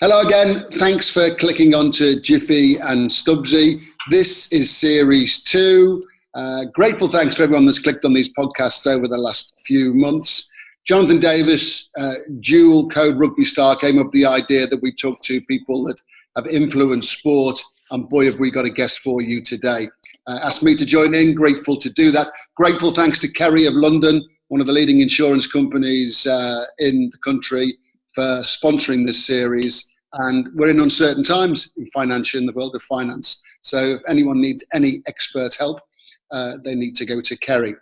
Hello again. Thanks for clicking onto Jiffy and Stubbsy. This is series 2. Grateful thanks to everyone that's clicked on these podcasts over the last few months. Jonathan Davis, dual code rugby star, came up with the idea that we talk to people that have influenced sport, and boy, have we got a guest for you today. Asked me to join in. Grateful to do that. Grateful thanks to Kerry of London, one of the leading insurance companies in the country, for sponsoring this series. And we're in uncertain times in the world of finance. So if anyone needs any expert help, they need to go to Kerry.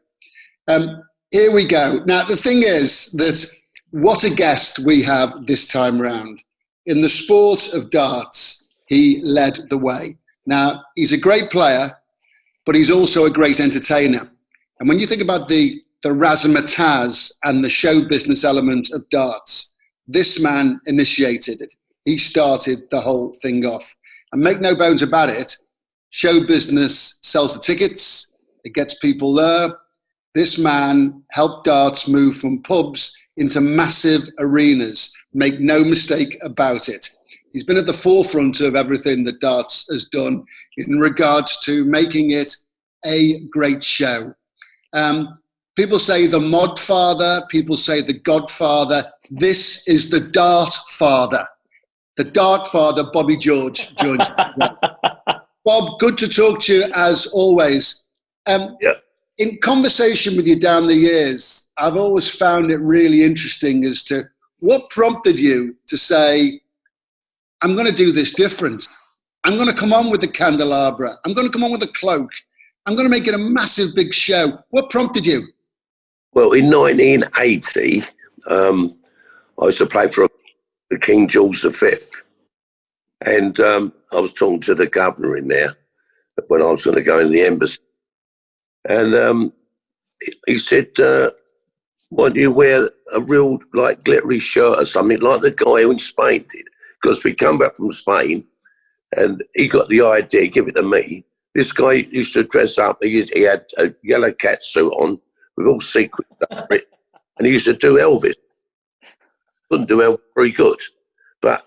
Here we go. Now, the thing is that what a guest we have this time round. In the sport of darts, he led the way. Now, he's a great player, but he's also a great entertainer. And when you think about the razzmatazz and the show business element of darts, this man initiated it. He started the whole thing off. And make no bones about it, show business sells the tickets, it gets people there. This man helped darts move from pubs into massive arenas. Make no mistake about it. He's been at the forefront of everything that darts has done in regards to making it a great show. People say the mod father, people say the godfather. This is the dart father. The dart father, Bobby George, joins us today. Bob, good to talk to you as always. In conversation with you down the years, I've always found it really interesting as to what prompted you to say, I'm going to do this different. I'm going to come on with the candelabra. I'm going to come on with the cloak. I'm going to make it a massive big show. What prompted you? Well, in 1980, I used to play for the King George V. And I was talking to the governor in there when I was going to go in the embassy. And he said, why don't you wear a real, like, glittery shirt or something like the guy who in Spain did? Because we come back from Spain and he got the idea, give it to me. This guy used to dress up. He had a yellow cat suit on with all sequins over it. And he used to do Elvis. Couldn't do Elvis very good. But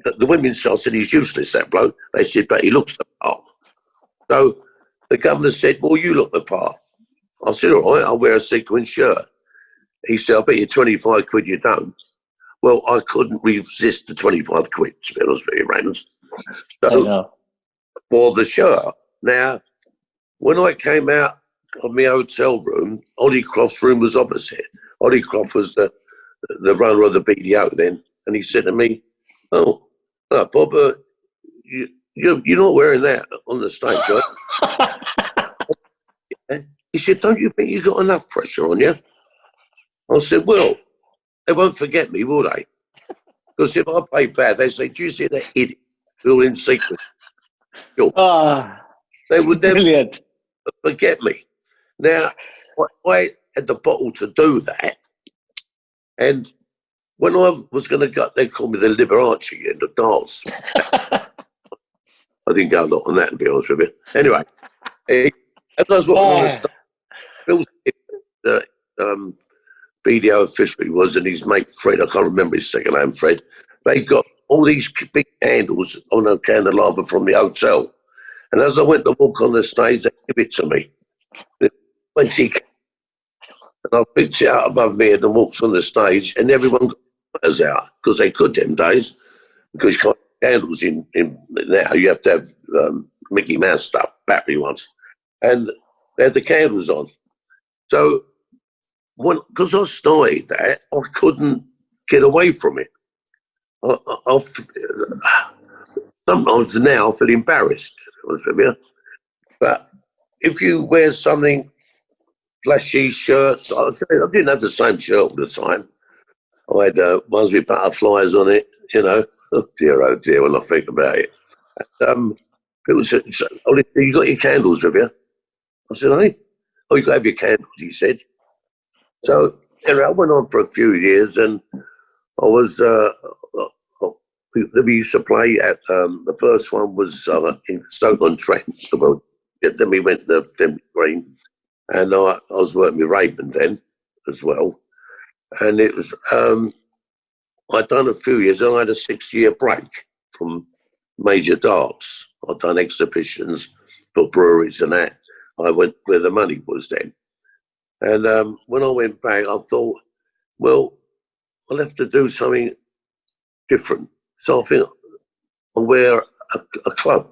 the women said he's useless, that bloke. They said, but he looks the part. So the governor said, well, you look the part. I said, all right, I'll wear a sequin shirt. He said, I'll bet you 25 quid you don't. Well, I couldn't resist the 25 quid, to be honest with you, Raymond. So, for the shirt. Now, when I came out of my hotel room, Ollie Croft's room was opposite. Ollie Croft was the runner of the BDO then, and he said to me, oh, Bob, you're not wearing that on the stage, right? Yeah. He said, don't you think you've got enough pressure on you? I said, well, they won't forget me, will they? Because if I play bad, they say, do you see that idiot all in sequence? They would never forget me. Now, I had the bottle to do that. And when I was going to go, they called me the Liberace in the darts. I didn't go a lot on that, to be honest with you. Anyway, that's what I was going to the BDO officially was, and his mate Fred, I can't remember his second name, Fred. They got all these big candles on a candelabra from the hotel. And as I went to walk on the stage, they gave it to me. And I picked it out above me and walked on the stage, and everyone got lighters out because they could them days. Because you can't have candles in now, you have to have Mickey Mouse stuff, battery ones. And they had the candles on. So, because I started that, I couldn't get away from it. Sometimes now I feel embarrassed, but if you wear something flashy shirts, I didn't have the same shirt all the time. I had ones with butterflies on it, you know. Oh dear, when I think about it. People said, oh, you got your candles with you? I said, hey? Oh, you got to have your candles, he said. So anyway, I went on for a few years, and I was, we used to play at, the first one was in Stoke-on-Trent. So then we went to Fenwick Green, and I was working with Raymond then as well. And it was, I'd done a few years, and I had a 6-year break from major darts. I'd done exhibitions for breweries and that. I went where the money was then. And when I went back, I thought, well, I'll have to do something different. So I think I'll wear a cloak.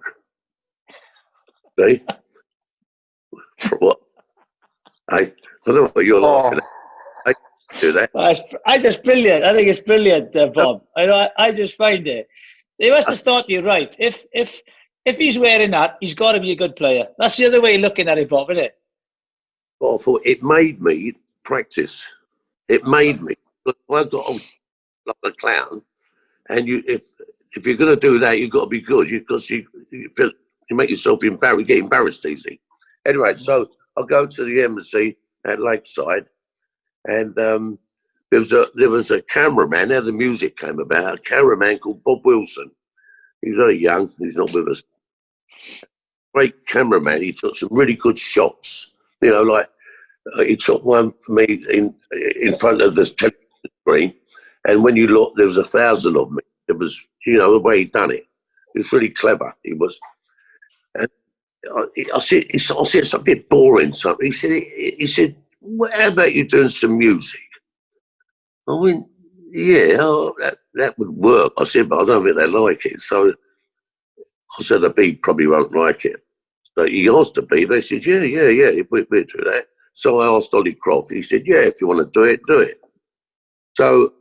See? For what? I don't know what you're laughing at. I do that. I just brilliant. I think it's brilliant, Bob. I just find it. They must have thought you right. If he's wearing that, he's got to be a good player. That's the other way of looking at it, Bob, isn't it? Well, I thought it made me practice. It made me. I got like a clown, and if you're going to do that, you've got to be good because you make yourself embarrassed. You get embarrassed easy. Anyway, so I go to the embassy at Lakeside, and there was a cameraman. How the music came about, a cameraman called Bob Wilson. He's very young. He's not with us. Great cameraman. He took some really good shots. You know, like he took one for me in front of the television screen, and when you look, there was 1,000 of me. It was, you know, the way he done it. He was really clever. He was. And I said, it's a bit boring. Something. He said, well, how about you doing some music? I went, yeah, that would work. I said, but I don't think they like it. So I said, the Beat probably won't like it. So he asked the Beat. They said, yeah, we'll do that. So I asked Ollie Croft. He said, yeah, if you want to do it, do it. So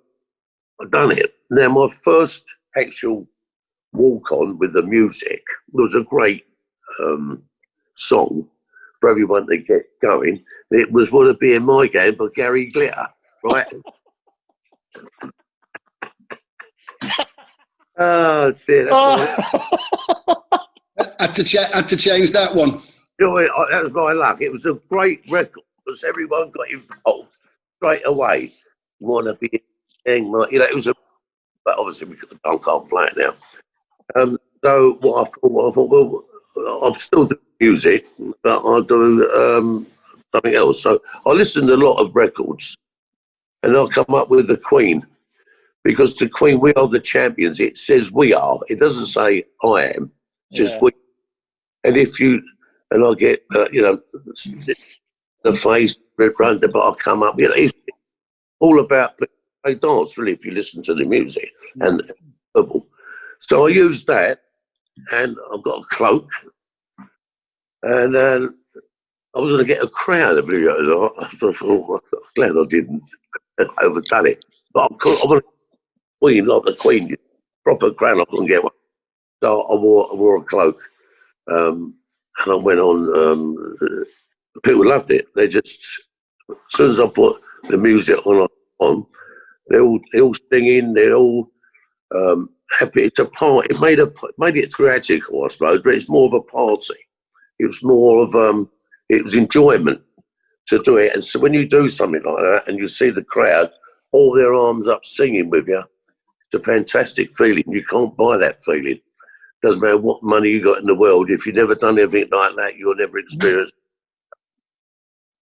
I've done it. Now, my first actual walk-on with the music was a great song for everyone to get going. It was "Wanna Be in My Game" by Gary Glitter, right? Oh dear, Had to change that one. You know, that was my luck. It was a great record because everyone got involved straight away. Wanna be in my, you know, it was a, but obviously I can't play it now. So what I thought, well, I'll still do music, but I'll do something else. So I listened to a lot of records, and I'll come up with the Queen, because the Queen, we are the champions. It says we are. It doesn't say I am. It says we. And if you, and I get, you know, the face, red run, but I'll come up. You know, it's all about play dance, really, if you listen to the music and verbal. So I used that, and I've got a cloak, and I was going to get a crowd, believe it or not. I thought, oh, I'm glad I didn't. Overdone it. But I'm a Queen, like the Queen, proper crown, I couldn't get one. So I wore a cloak, and I went on. People loved it. They just, as soon as I put the music on, they're all singing, they're all happy. It's a party. It made it theatrical, I suppose, but it's more of a party. It was more of it was enjoyment to do it. And so when you do something like that and you see the crowd, all their arms up singing with you, it's a fantastic feeling. You can't buy that feeling. Doesn't matter what money you got in the world. If you've never done anything like that, you'll never experience.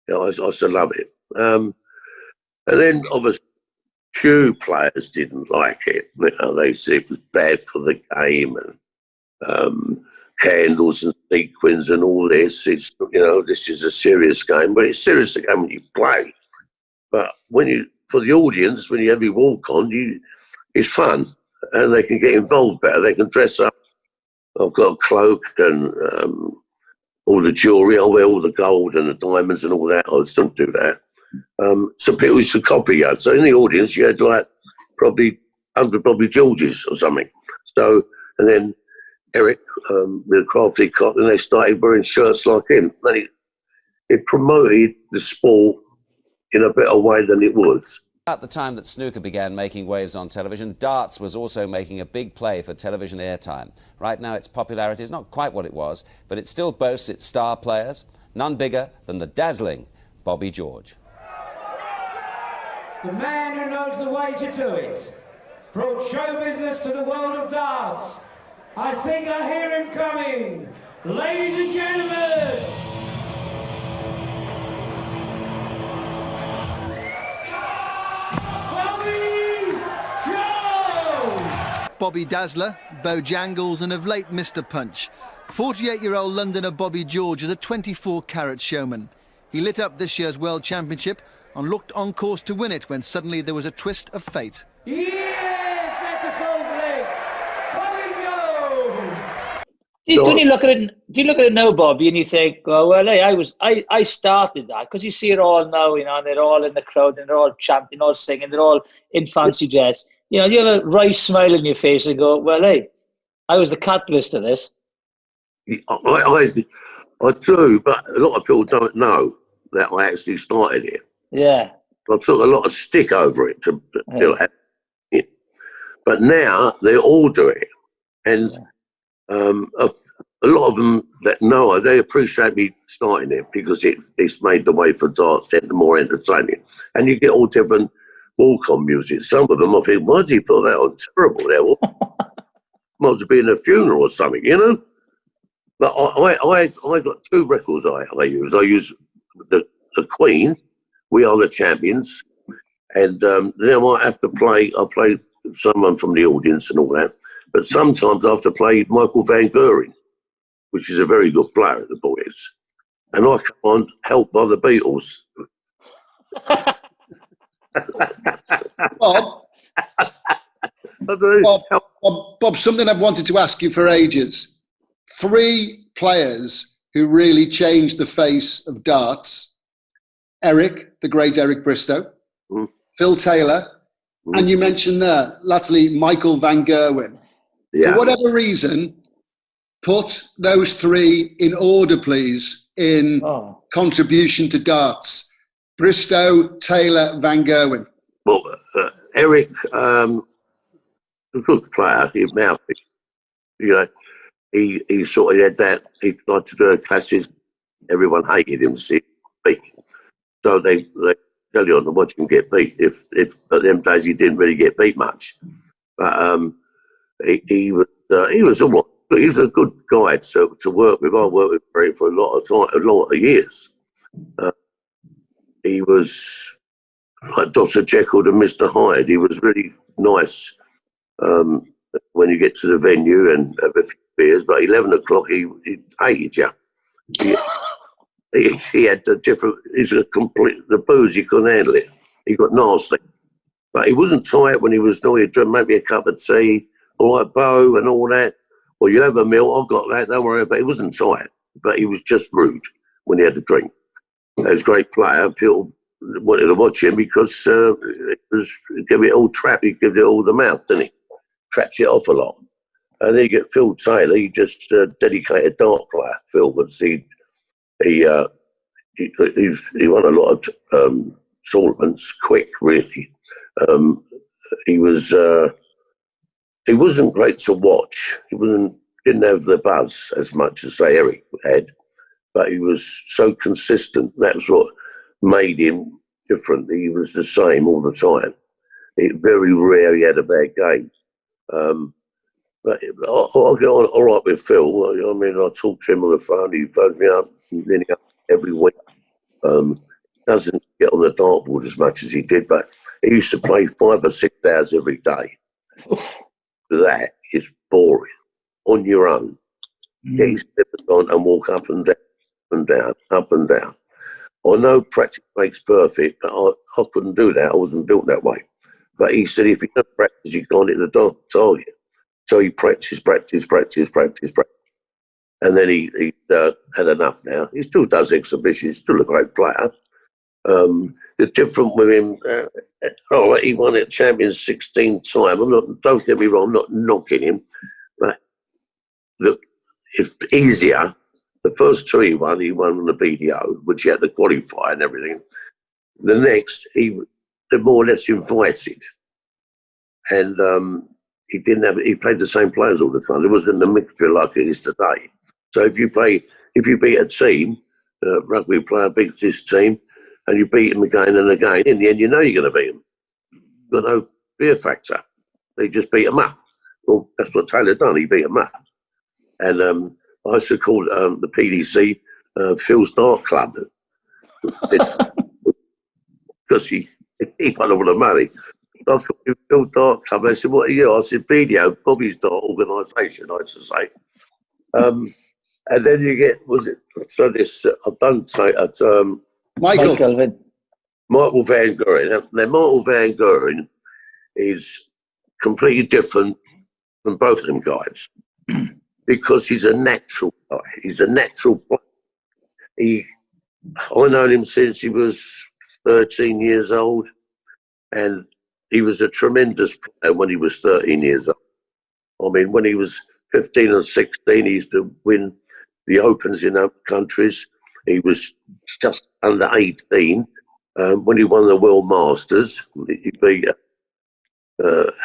You know, I still love it. And then obviously, few players didn't like it. You know, they said it was bad for the game and candles and sequins and all this. It's, you know, this is a serious game, but it's serious again when you play. But for the audience, when you have your walk on, it's fun, and they can get involved better. They can dress up. I've got a cloak and all the jewellery. I wear all the gold and the diamonds and all that. I still do that. So people used to copy you. So in the audience, you had like probably 100 Bobby Georges or something. So, and then Eric with a crafty cop, and they started wearing shirts like him. It promoted the sport in a better way than it was. At the time that snooker began making waves on television, darts was also making a big play for television airtime. Right now its popularity is not quite what it was, but it still boasts its star players, none bigger than the dazzling Bobby George. The man who knows the way to do it brought show business to the world of darts. I think I hear him coming. Ladies and gentlemen, Bobby George! Bobby Dazzler, Bojangles and of late Mr Punch. 48-year-old Londoner Bobby George is a 24-carat showman. He lit up this year's World Championship and looked on course to win it when suddenly there was a twist of fate. Yes, that's a full flick. Bobby Joe. Do you look at it now, Bobby, and you think, oh, well, hey, I started that, because you see it all now, you know, and they're all in the crowd and they're all chanting, all singing, they're all in fancy dress. You know, you have a wry smile on your face and go, well, hey, I was the catalyst of this. I do, but a lot of people don't know that I actually started it. Yeah. I took a lot of stick over it to have it. But now they all do it. And a lot of them that know, they appreciate me starting it because it's made the way for darts and more entertaining. And you get all different walk-on music. Some of them, I think, why did he put that on? Terrible. That might have been a funeral or something, you know? But I got two records I use. I use the Queen, We Are the Champions, and then I might have to play someone from the audience and all that. But sometimes I have to play Michael Van Buren, which is a very good player at the Boys. And I come on helped by the Beatles. Bob, something I've wanted to ask you for ages. 3 players who really changed the face of darts. Eric, the great Eric Bristow, Phil Taylor, and you mentioned there, latterly, Michael Van Gerwen. Yeah. For whatever reason, put those 3 in order, please, in contribution to darts. Bristow, Taylor, Van Gerwen. Well, Eric, a good player, he's mouthy. You know, he sort of had that, he tried to do a classic, everyone hated him, see, beat. So they tell you on to watch him get beat. If at them days he didn't really get beat much. But he was all right. He was a good guy to work with. I worked with him for a lot of years. He was like Dr. Jekyll and Mr. Hyde. He was really nice when you get to the venue and have a few beers. But 11 o'clock, he hated you. He had the booze, he couldn't handle it. He got nasty. But he wasn't tight when he was no, he'd drink maybe a cup of tea, all right, Bo, and all that. Or you have a meal, I've got that, don't worry about it. He wasn't tight, but he was just rude when he had a drink. He was a great player. People wanted to watch him because it gave it all trap. He gave it all the mouth, didn't he? Traps it off a lot. And then you get Phil Taylor. He just dedicated dart player. Phil was he won a lot of tournaments quick, really. He wasn't great to watch. Didn't have the buzz as much as say Eric had, but he was so consistent. That's what made him different. He was the same all the time. Very rare he had a bad game. But I'll get on all right with Phil. I mean, I talk to him on the phone. He phones me up every week. Doesn't get on the dartboard as much as he did, but he used to play 5 or 6 hours every day. That is boring. On your own. Get his slippers on and walk up and down, up and down. I know practice makes perfect, but I couldn't do that. I wasn't built that way. But he said, if you don't practice, you can't hit the target. So he practiced. And then he had enough now. He still does exhibitions, still a great player. The difference with him, he won at Champions 16 times. Don't get me wrong, I'm not knocking him, but it's easier. The first 2 he won on the BDO, which he had to qualify and everything. The next, they more or less invited. And he played the same players all the time. There wasn't a mixture like it is today. So if you beat a team, a rugby player beats this team, and you beat him again and again, in the end you know you're going to beat him. You've got no fear factor. They just beat him up. Well, that's what Taylor done. He beat him up. And I used to call the PDC Phil's Dart Club because he won all the money. I called him Phil Dart Club. They said, what are you? I said, BDO, Bobby's Dart Organisation, I had to say. And then you get, so this, I've done say at Michael. Michael Van Guren. Now, Michael Van Guren is completely different than both of them guys because he's a natural guy. He's a natural player. I known him since he was 13 years old, and he was a tremendous player when he was 13 years old. I mean, when he was 15 or 16, he used to win the Opens in other countries. He was just under 18 when he won the World Masters. He beat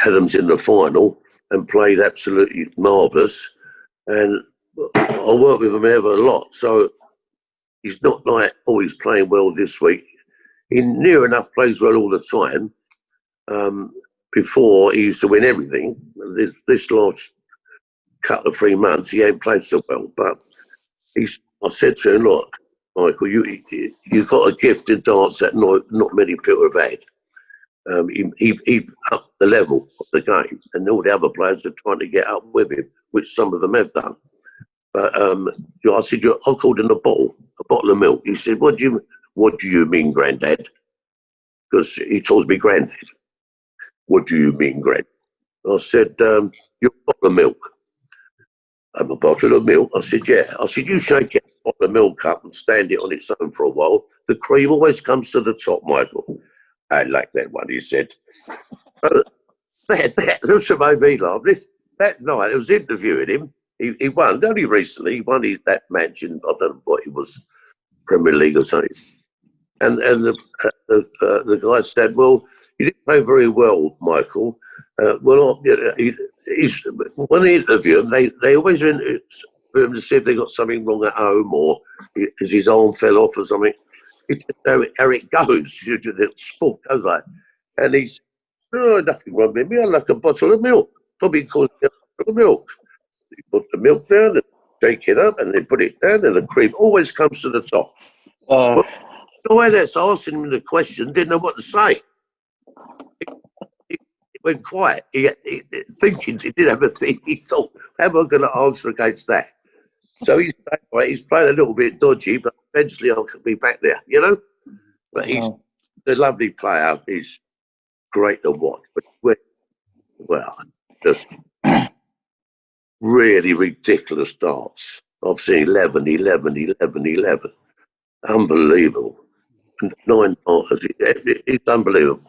Adams in the final and played absolutely marvellous. And I worked with him ever a lot. So he's not like, oh, he's playing well this week. He near enough plays well all the time. Before, he used to win everything. This last couple of 3 months, he ain't played so well. But I said to him, look, Michael, you've got a gift in darts that not many people have had. He upped the level of the game, and all the other players are trying to get up with him, which some of them have done. But I said, I called him a bottle of milk. He said, what do you mean, Grandad? Because he calls me Grandad. What do you mean, Grandad? I said, you're a bottle of milk. I'm a bottle of milk. I said, yeah. I said, you shake a bottle of milk up and stand it on its own for a while. The cream always comes to the top, Michael. I like that one, he said. That made me laugh. That night, I was interviewing him. He won, only recently. He won that match in, I don't know what it was, Premier League or something. And the guy said, well, you didn't play very well, Michael. When they interview him, they always interview him to see if they got something wrong at home or is his arm fell off or something. It's just how it goes. The sport goes like. And he's, oh, nothing wrong with me. I like a bottle of milk. Probably calls me a bottle of milk. You put the milk down and shake it up and then put it down and the cream always comes to the top. But the way that's asking him the question, didn't know what to say. He went quiet. Thinking, he didn't have a thing. He thought, how am I going to answer against that? So he's playing a little bit dodgy, but eventually I'll be back there, you know? But he's a lovely player. He's great to watch. But, well, just really ridiculous darts. I've seen 11, 11, 11, 11. Unbelievable. 9 darters. It's unbelievable.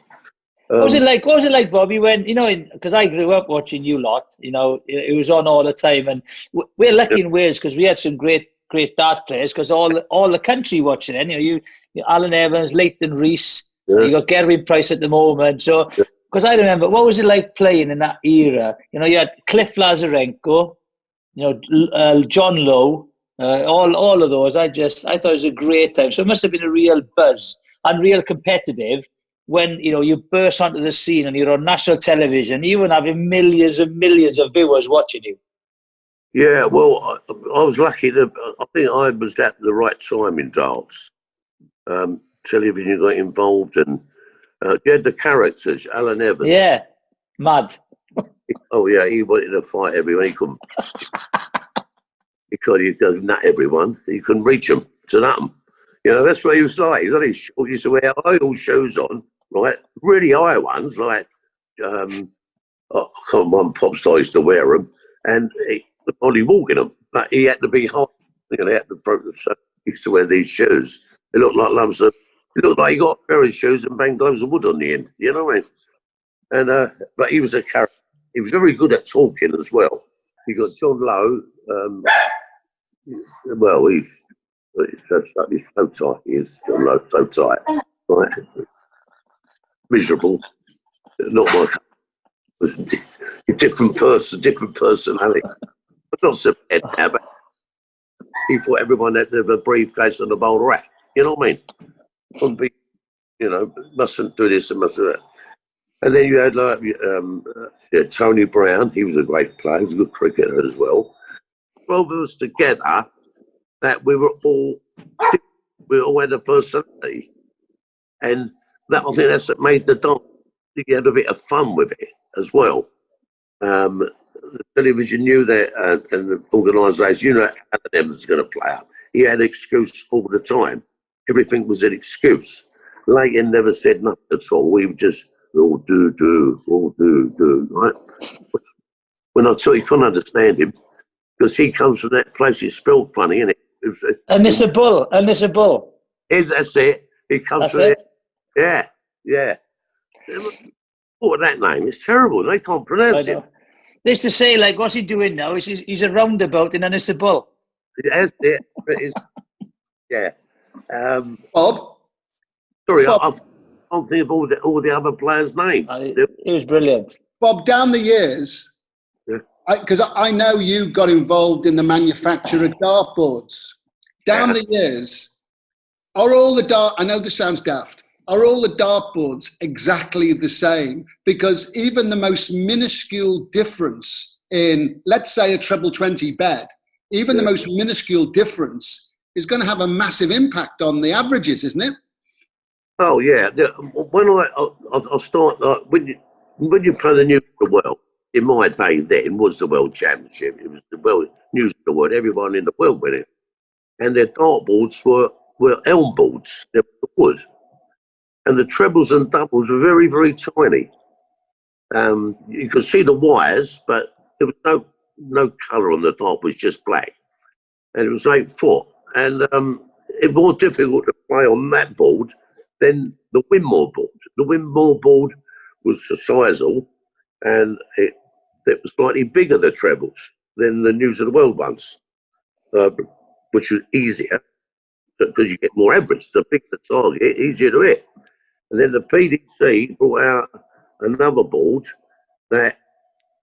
What was it like, Bobby, when, you know, because I grew up watching you lot, you know, it was on all the time. And we're lucky in Wales because we had some great dart players because all the country watching it. You know, Alan Evans, Leighton Rees, you got Gerwyn Price at the moment. So, because I remember, what was it like playing in that era? You know, you had Cliff Lazarenko, you know, John Lowe, all of those. I thought it was a great time. So it must have been a real buzz and real competitive. When, you know, you burst onto the scene and you're on national television, even having millions and millions of viewers watching you. Yeah, well, I was lucky that I think I was at the right time in darts. Television got involved and you had the characters, Alan Evans. Yeah, mad. Oh, yeah, he wanted to fight everyone. He couldn't. He could nut everyone. He couldn't reach them to nut them. You know, that's what he was like. He used to wear high heel shoes on, right? Really high ones, like, one pop star used to wear them, and he could only walk in them, but he had to be high. You know, so he used to wear these shoes. They looked like lumps of, it looked like he got a pair of shoes and banged loads of wood on the end, you know what I mean? And, but he was a character. He was very good at talking as well. You got John Lowe, well, he's so tight. He is John Lowe, so tight, right? Miserable, not my different person, different personality. But not so bad now, but he thought everyone had to have a briefcase and a bowl rack. You know what I mean? Wouldn't be, you know, mustn't do this and mustn't do that. And then you had like Tony Brown. He was a great player. He was a good cricketer as well. 12 of us together. That we all had a personality, and that I think that's what made the dance you had a bit of fun with it as well. The television knew that, and the organisation, you know, how them was going to play up. He had an excuse all the time. Everything was an excuse. Leighton never said nothing at all. We would just, all do, right? When I tell you, couldn't understand him, because he comes from that place. It's spelled funny, isn't it? And it's a bull. That's it. He comes from it. Yeah. What that name? It's terrible. They can't pronounce it. They used to say, like, what's he doing now? He's a roundabout and then it's a bull. That's it. Yeah. Bob? Sorry, Bob. I can't think of all the other players' names. It was brilliant. Bob, down the years, because I know you got involved in the manufacture of dartboards. Down the years, are all the I know this sounds daft, are all the dartboards exactly the same? Because even the most minuscule difference in, let's say, a treble 20 bed, even the most minuscule difference is going to have a massive impact on the averages, isn't it? Oh yeah. When I start, like, when you play the News of the World, in my day then was the World Championship. It was the World News of the World. Everyone in the world went in, and their dartboards were elm boards. They were wood, and the trebles and doubles were very, very tiny. You could see the wires, but there was no colour on the dart. It was just black, and it was 8 foot, and it was more difficult to play on that board than the Winmore board. The Winmore board was societal, and it was slightly bigger, the trebles, than the News of the World ones, which was easier because you get more average. The bigger the target, easier to hit. And then the PDC brought out another board that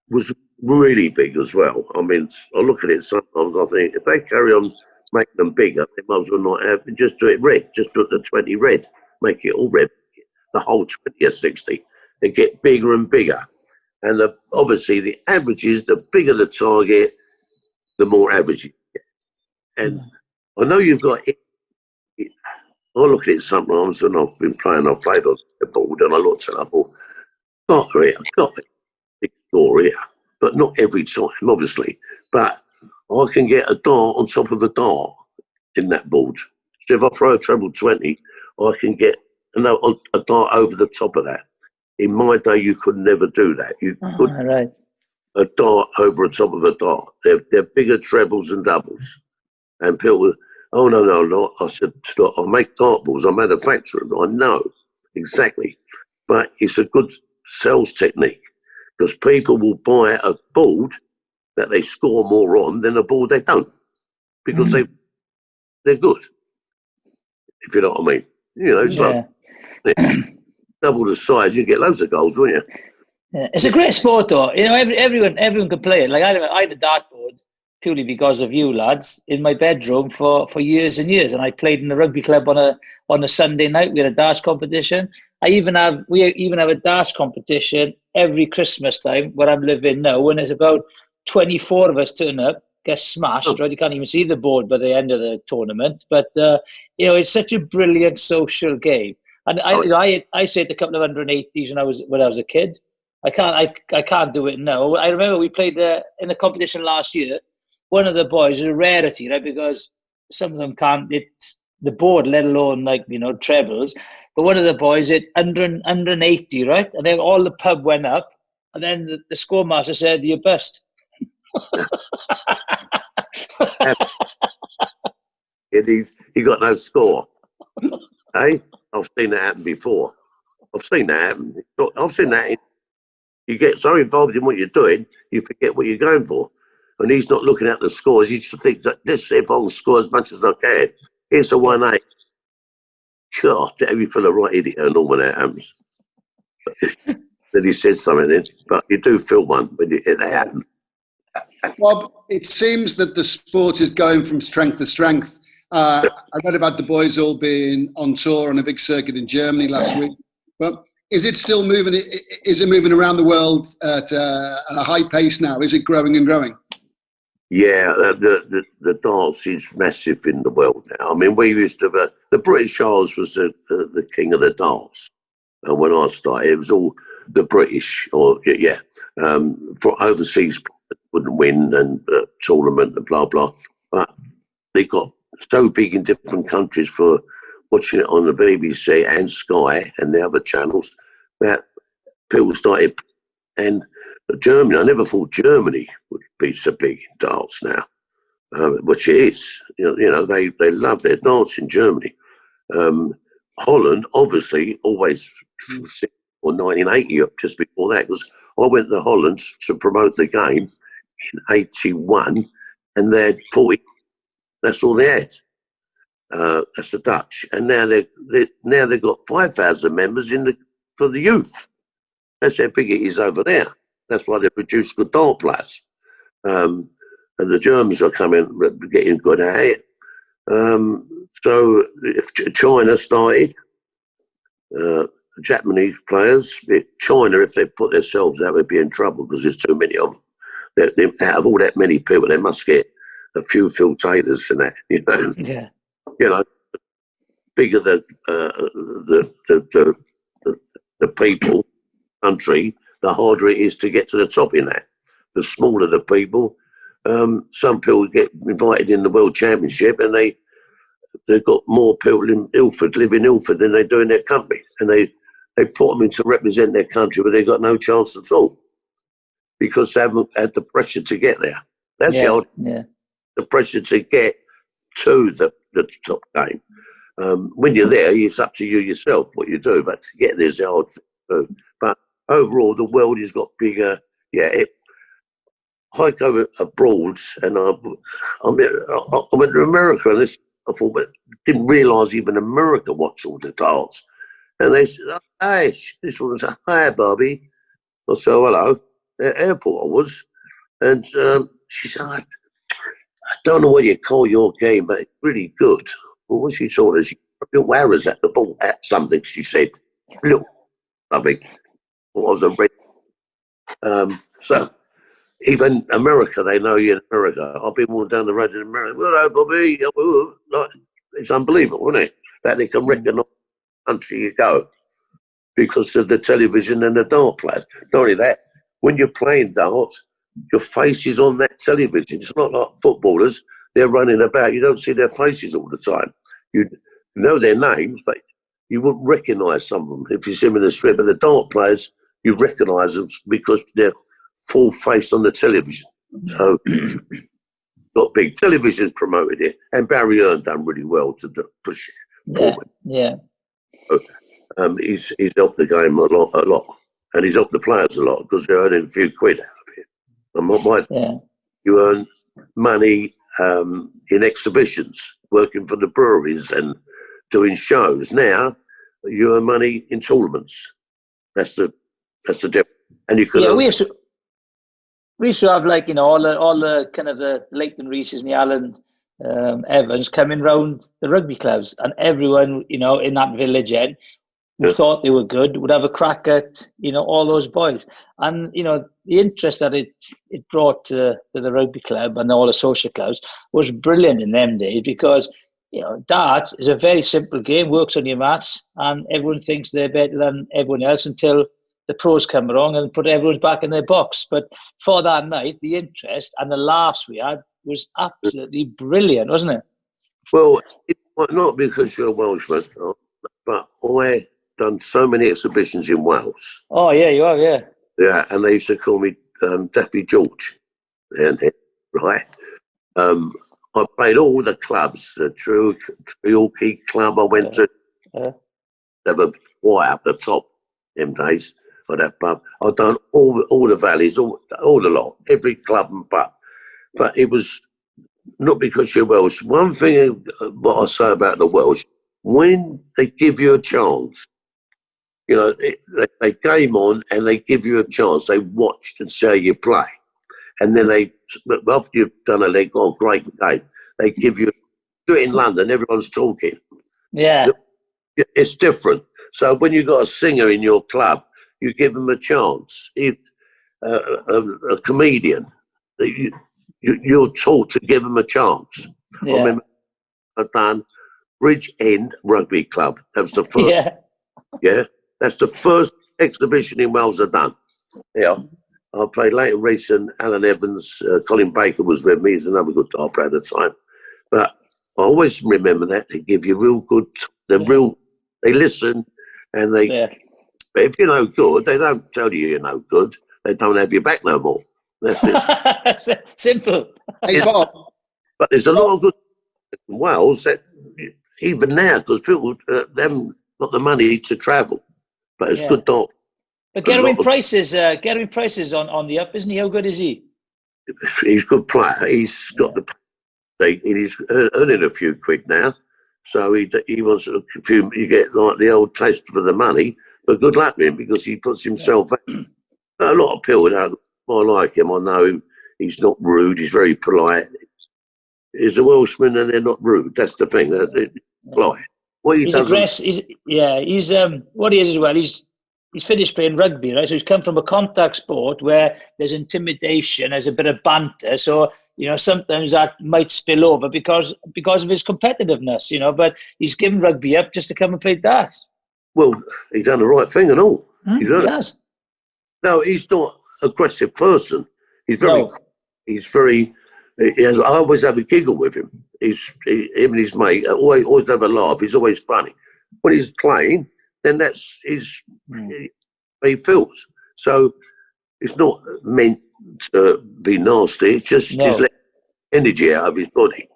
was really big as well. I mean, I look at it sometimes, I think, if they carry on making them bigger, they might as well not have, just do it red, just put the 20 red, make it all red, the whole 20 or 60. They get bigger and bigger. And obviously the averages, the bigger the target, the more average you get. And I know you've got it. I look at it sometimes, and I've played on the board, and I looked at it, I thought, I've got a big score here, but not every time, obviously. But I can get a dart on top of a dart in that board. So if I throw a treble 20, I can get a dart over the top of that. In my day, you could never do that. You could a dart over the top of a dart. They're bigger trebles and doubles. And people, oh, no. I said, I make dartboards. I manufacture them. I know exactly. But it's a good sales technique because people will buy a board that they score more on than a board they don't because they're good, if you know what I mean. You know, it's like double the size, you get loads of goals, wouldn't you? Yeah. It's a great sport, though. You know, everyone can play it. Like I had a dartboard purely because of you lads in my bedroom for years and years, and I played in the rugby club on a Sunday night. We had a darts competition. We even have a darts competition every Christmas time where I'm living now. When there's about 24 of us turn up, get smashed. Right, you can't even see the board by the end of the tournament. But you know, it's such a brilliant social game. And I said a couple of 180s when I was a kid. I can't do it now. I remember we played in the competition last year. One of the boys is a rarity, right? Because some of them can't hit the board, let alone trebles. But one of the boys hit 180, right? And then all the pub went up, and then the scoremaster said, "You're bust." He got no score. Hey, I've seen that happen before. I've seen that happen. I've seen that. You get so involved in what you're doing, you forget what you're going for. And he's not looking at the scores. He just thinks that if I'll score as much as I can, here's a 1-8. God, you feel a right idiot and all when that happens. Then he said something then, but you do feel one when it happens. Bob, it seems that the sport is going from strength to strength. I read about the boys all being on tour on a big circuit in Germany last week. But is it still moving? Is it moving around the world at a high pace now? Is it growing and growing? Yeah, the darts is massive in the world now. I mean, we used to the British Isles was the king of the darts, and when I started, it was all the British, or for overseas wouldn't win and tournament and blah blah. But they got so big in different countries for watching it on the BBC and Sky and the other channels that people started. And Germany, I never thought Germany would be so big in darts now, which it is. You know, they love their darts in Germany. Holland, obviously, always, or 1980, just before that, because I went to Holland to promote the game in 81, and they had 40. That's all they had. That's the Dutch, and now they've got 5,000 members for the youth. That's how big it is over there. That's why they produce good dart players. And the Germans are getting good at it. So if China started, the Japanese players, China, if they put themselves out, would be in trouble because there's too many of them. Out of all that many people, they must get a few filtrators and that, you know. Yeah. You know, bigger the people, country, the harder it is to get to the top in that. The smaller the people, some people get invited in the World Championship and they've got more people in Ilford, live in Ilford than they do in their country. And they put them in to represent their country, but they've got no chance at all because they haven't had the pressure to get there. That's the pressure to get to the top game. When you're there, it's up to you yourself what you do, but to get there's the hard thing to do. But overall, the world has got bigger. Yeah, I go abroad, and I went to America, and I thought, but didn't realise even America watched all the darts. And they said, oh, "Hey, this one said, hi, Bobby." I said, oh, "Hello." At the airport I was, and she said, I don't know what you call your game, but it's really good. Well, what she told us, little arrows at the ball at something, she said. Little something. Was a red. So even America, they know you in America. I've been walking down the road in America. Hello, Bobby. It's unbelievable, isn't it? That they can recognise the country you go because of the television and the dart players. Not only that, when you're playing darts, your face is on that television. It's not like footballers. They're running about. You don't see their faces all the time. You know their names, but you wouldn't recognise some of them if you see them in the street. But the dart players, you recognise them because they're full face on the television. So, got big television promoted it, and Barry Earn done really well to push it forward. Yeah. So, he's helped the game a lot, and he's helped the players a lot because they're earning a few quid out of it. And you earn money in exhibitions, working for the breweries and doing shows. Now you earn money in tournaments. That's the difference. And you can. We used to have, like, you know, all the kind of the Leighton Reeses and the Alan Evans coming round the rugby clubs, and everyone, you know, in that village who thought they were good would have a crack at, you know, all those boys. And, you know, the interest that it brought to the rugby club and all the social clubs was brilliant in them days because, you know, darts is a very simple game, works on your maths, and everyone thinks they're better than everyone else until the pros come along and put everyone back in their box. But for that night, the interest and the laughs we had was absolutely brilliant, wasn't it? Well, not because you're a Welshman, but I done so many exhibitions in Wales. Oh, yeah, you have, yeah. Yeah, and they used to call me Daffy George. Right? I played all the clubs, the Treorchy Club I went to. They were white up the top them days for that pub. I've done all the valleys, all the lot, every club and pub. But it was not because you're Welsh. One thing, what I say about the Welsh, when they give you a chance, you know, they game on and they give you a chance. They watch and see how you play. And then after you've done a leg, oh, great game, they give you, do it in London, everyone's talking. Yeah. It's different. So when you've got a singer in your club, you give them a chance. If a comedian, you're taught to give them a chance. Yeah. I remember I've done Bridge End Rugby Club. That was the first. Yeah. That's the first exhibition in Wales I've done. Yeah. I played Leighton Reese and Alan Evans. Colin Baker was with me. He's another good guitar player at the time. But I always remember that they give you real good, they listen and they, but if you're no good, they don't tell you you're no good. They don't have your back no more. That's it. Simple. Hey, Bob. But there's a lot of good in Wales that even now, because people they haven't got the money to travel, but it's good dog. But Gerwyn Price is on the up, isn't he? How good is he? He's a good player. He's got he's earning a few quid now, so he wants a few. You get like the old taste for the money, but good luck with him because he puts himself out. A lot of people don't. I like him. I know he's not rude. He's very polite. He's a Welshman, and they're not rude. That's the thing. They're polite. What he does. He's what he is as well. He's finished playing rugby, right? So he's come from a contact sport where there's intimidation, there's a bit of banter. So, you know, sometimes that might spill over because of his competitiveness, you know, but he's given rugby up just to come and play darts. Well, he's done the right thing and all. He has. No, he's not an aggressive person. He's very, I always have a giggle with him. Him and his mate always have a laugh. He's always funny. When he's playing, then that's he feels. So it's not meant to be nasty. It's just he's letting energy out of his body.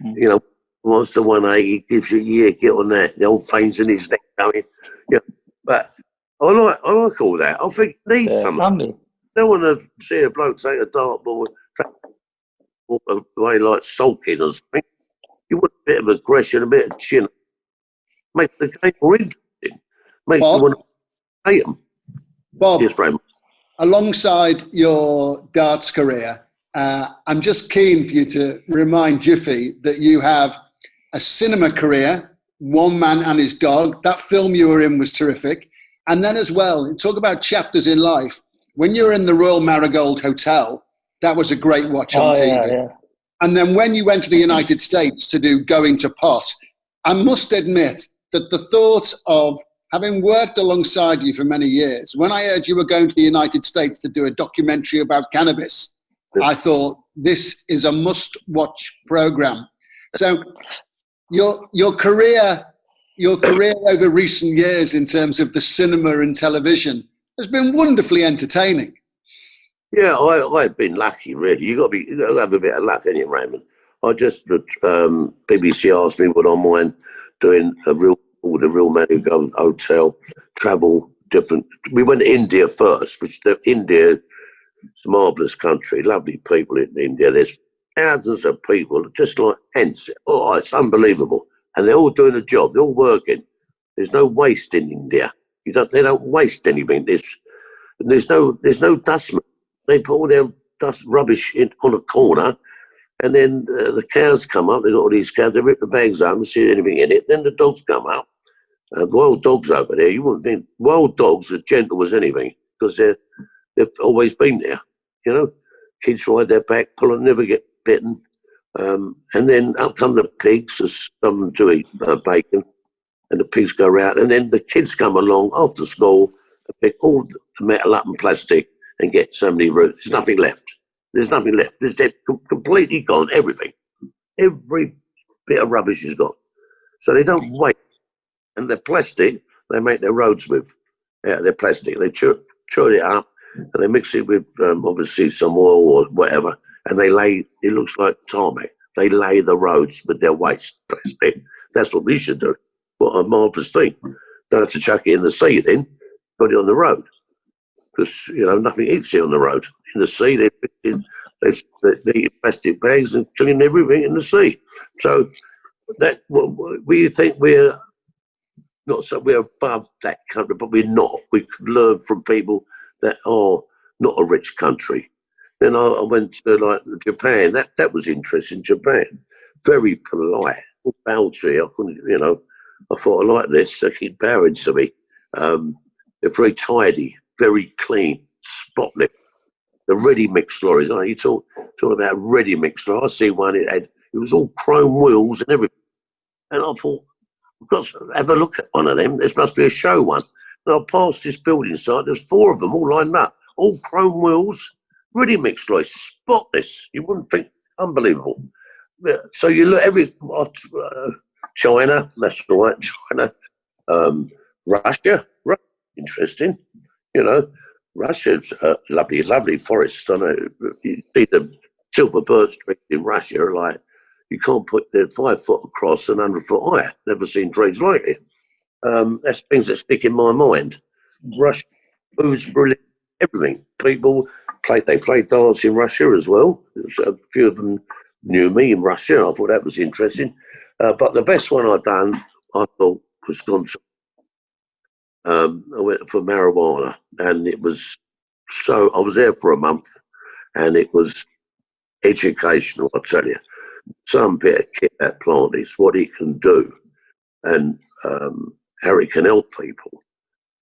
You know, once the 180 gives you get on that. The old veins in his neck going. Yeah, but I like all that. I think it needs something. No one to see a bloke take a dartboard, walk away like sulking or something. You want a bit of aggression, a bit of chin. Make the game more interesting. Makes you want to play them. Bob, yes, alongside your darts career, I'm just keen for you to remind Jiffy that you have a cinema career, One Man and His Dog. That film you were in was terrific. And then as well, talk about chapters in life. When you were in the Royal Marigold Hotel, that was a great watch on TV. Yeah. And then when you went to the United States to do Going to Pot, I must admit that the thought of having worked alongside you for many years, when I heard you were going to the United States to do a documentary about cannabis, I thought this is a must-watch program. So your career over recent years in terms of the cinema and television has been wonderfully entertaining. Yeah, I've been lucky, really. You got to have a bit of luck, ain't you, Raymond? BBC asked me would I mind doing the Real Marigold Hotel, travel different. We went to India first, India is a marvellous country, lovely people in India. There's thousands of people, just like ants. Oh, it's unbelievable. And they're all doing a job, they're all working. There's no waste in India. They don't waste anything. There's no dustmen. They put all their rubbish on a corner, and then the cows come up. They've got all these cows. They rip the bags out and see anything in it. Then the dogs come up. Wild dogs over there. You wouldn't think wild dogs are gentle as anything because they've always been there. You know, kids ride their back, pull and never get bitten. And then up come the pigs. There's some to eat bacon, and the pigs go out. And then the kids come along after school and pick all the metal up and plastic and get so many roots. There's nothing left. There's nothing left. They're completely gone. Everything. Every bit of rubbish is gone. So they don't waste. And the plastic, they make their roads with. Yeah, they're plastic. They churn it up and they mix it with, obviously, some oil or whatever. And they lay, it looks like tarmac. They lay the roads with their waste plastic. That's what we should do. What a marvellous thing. Don't have to chuck it in the sea then. Put it on the road. Because, you know, nothing eats it on the road. In the sea, they eat plastic bags and clean everything in the sea. So, we think we're not so we're above that country, but we're not. We could learn from people that are not a rich country. Then I went to Japan. That was interesting. Japan, very polite, boundary. I couldn't, you know. I thought I like this. They keep bowing to me. They're very tidy, very clean, spotless. The ready-mix lorries. Oh, you talk about ready-mix lorries. I see one. It was all chrome wheels and everything. And I thought, I've got to have a look at one of them. This must be a show one. And I passed this building site. There's 4 of them all lined up, all chrome wheels, really mixed like spotless. You wouldn't think, unbelievable. Yeah, so you look China, that's all right, China, Russia, interesting, you know. Russia's a lovely, lovely forest. I know you see the silver birch trees in Russia are like, you can't put, they're 5 foot across and 100 foot high. Never seen trees like it. That's things that stick in my mind. Russia, food's brilliant, everything. People they played dance in Russia as well. A few of them knew me in Russia. I thought that was interesting. But the best one I thought, was gone to. I went for marijuana, and it was I was there for a month, and it was educational, I tell you. Some bit of kit, that plant is, what it can do, and how it can help people.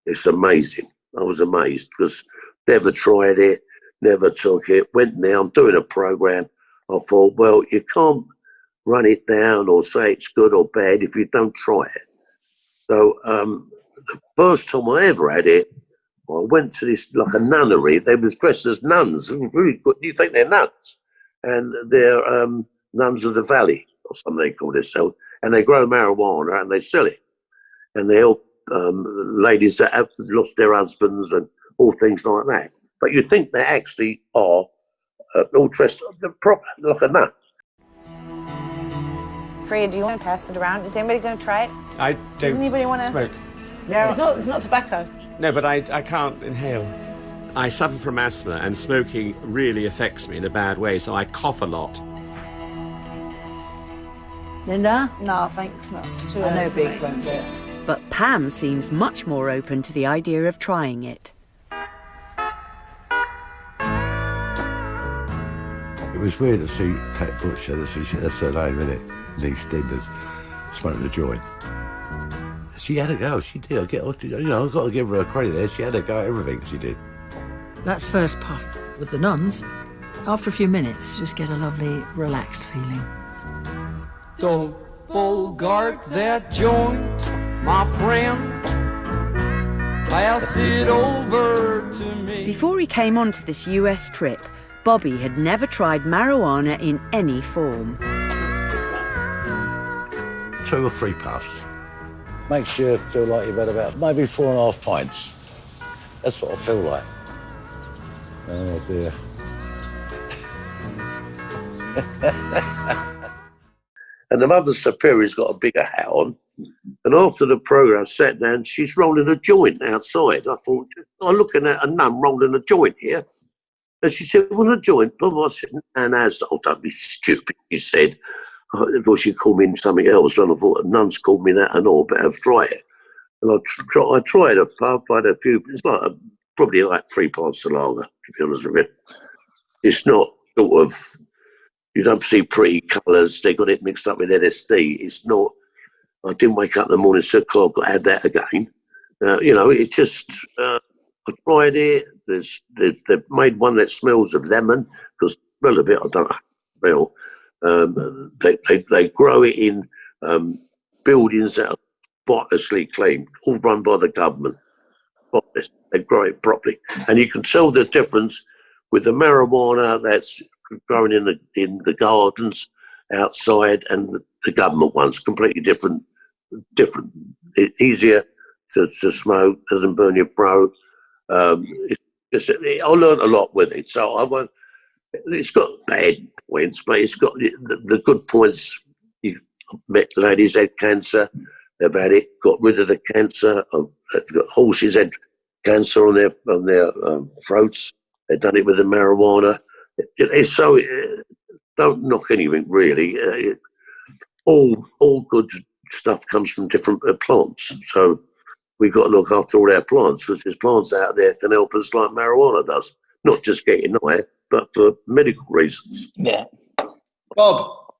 It's amazing. I was amazed because never tried it, never took it, went there, I'm doing a program. I thought, well, you can't run it down or say it's good or bad if you don't try it. So the first time I ever had it, I went to this, like a nunnery. They was dressed as nuns. It was really good. You think they're nuns? And they're nuns of the valley, or something they call themselves. And they grow marijuana and they sell it. And they help ladies that have lost their husbands and all things like that. But you think they actually are all dressed proper, like a nun. Freya, do you want to pass it around? Is anybody going to try it? I Does don't anybody want to smoke. No, it's not tobacco. No, but I can't inhale. I suffer from asthma, and smoking really affects me in a bad way, so I cough a lot. Linda? No, thanks not. It's too I know early for Biggs me. won't do it. But Pam seems much more open to the idea of trying it. It was weird to see Pat Butcher, that's her name, isn't it? Lee Stenders, smoking a joint. She had a go, she did. I've got to give her a credit there. She had a go at everything she did. That first puff with the nuns, after a few minutes, just get a lovely, relaxed feeling. Don't bogart that joint, my friend. Pass it over to me. Before he came onto this US trip, Bobby had never tried marijuana in any form. 2 or 3 puffs. Makes you feel like you've had about maybe 4.5 pints. That's what I feel like. Oh dear. And the Mother Superior's got a bigger hat on. And after the programme, I sat down, she's rolling a joint outside. I thought, I'm looking at a nun rolling a joint here. And she said, well, a joint. But I said, and as, oh, don't be stupid, she said. Well, she called me something else, and I thought, nuns called me that and all, but I've tried it. And I tried a puff, I had a few, it's like probably like 3 pints of lager, to be honest with you. It's not sort of, you don't see pretty colours, they got it mixed up with LSD. It's not, I didn't wake up in the morning and say, oh, I've got to have that again. It just, I tried it. They've made one that smells of lemon, because the smell of it, I don't smell. They grow it in buildings that are spotlessly clean, all run by the government. Spotless. They grow it properly, and you can tell the difference with the marijuana that's growing in the gardens outside, and the government ones. Completely different. It's easier to smoke. Doesn't burn your throat. I learned a lot with it, so I won't. It's got bad points, but it's got the good points. You've met ladies had cancer, they've had it, got rid of the cancer. Horses had cancer on their throats. They've done it with the marijuana. It's so don't knock anything really. All good stuff comes from different plants. So we've got to look after all our plants, because there's plants out there can help us like marijuana does. Not just getting high, but for medical reasons. Yeah. Bob,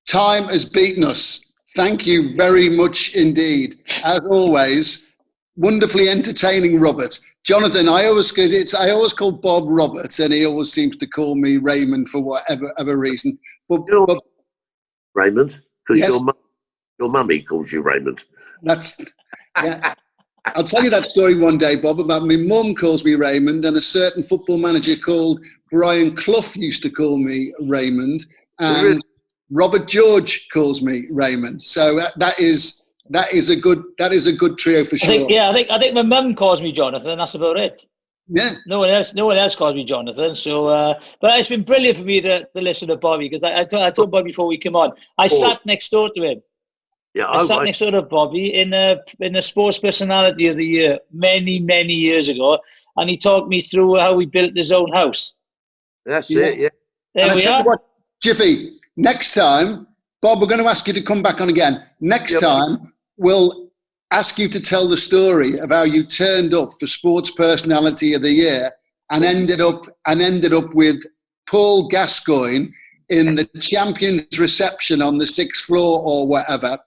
time has beaten us. Thank you very much indeed. As always, wonderfully entertaining, Robert. Jonathan, I always call Bob Robert, and he always seems to call me Raymond for whatever reason. But Raymond, because yes. your mummy calls you Raymond. That's yeah. I'll tell you that story one day, Bob, about my mum calls me Raymond, and a certain football manager called Brian Clough used to call me Raymond, and Robert George calls me Raymond. So that is a good trio for sure. I think my mum calls me Jonathan. That's about it. Yeah. No one else calls me Jonathan. So, but it's been brilliant for me to listen to Bobby, because I told Bobby before we came on, I sat next door to him. Yeah, I sat next door to Bobby in the Sports Personality of the Year many, many years ago, and he talked me through how he built his own house. That's it. Yeah. There we are. What, Jiffy, next time, Bob, we're going to ask you to come back on again. Next time, we'll ask you to tell the story of how you turned up for Sports Personality of the Year and ended up with Paul Gascoigne in the Champions reception on the 6th floor or whatever.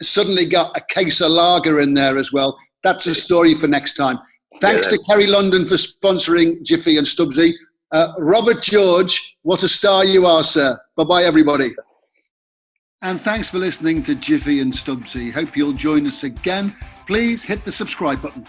Suddenly got a case of lager in there as well. That's a story for next time. Thanks to Kerry London for sponsoring Jiffy and Stubbsy. Robert George, what a star you are, sir. Bye-bye, everybody. And thanks for listening to Jiffy and Stubbsy. Hope you'll join us again. Please hit the subscribe button.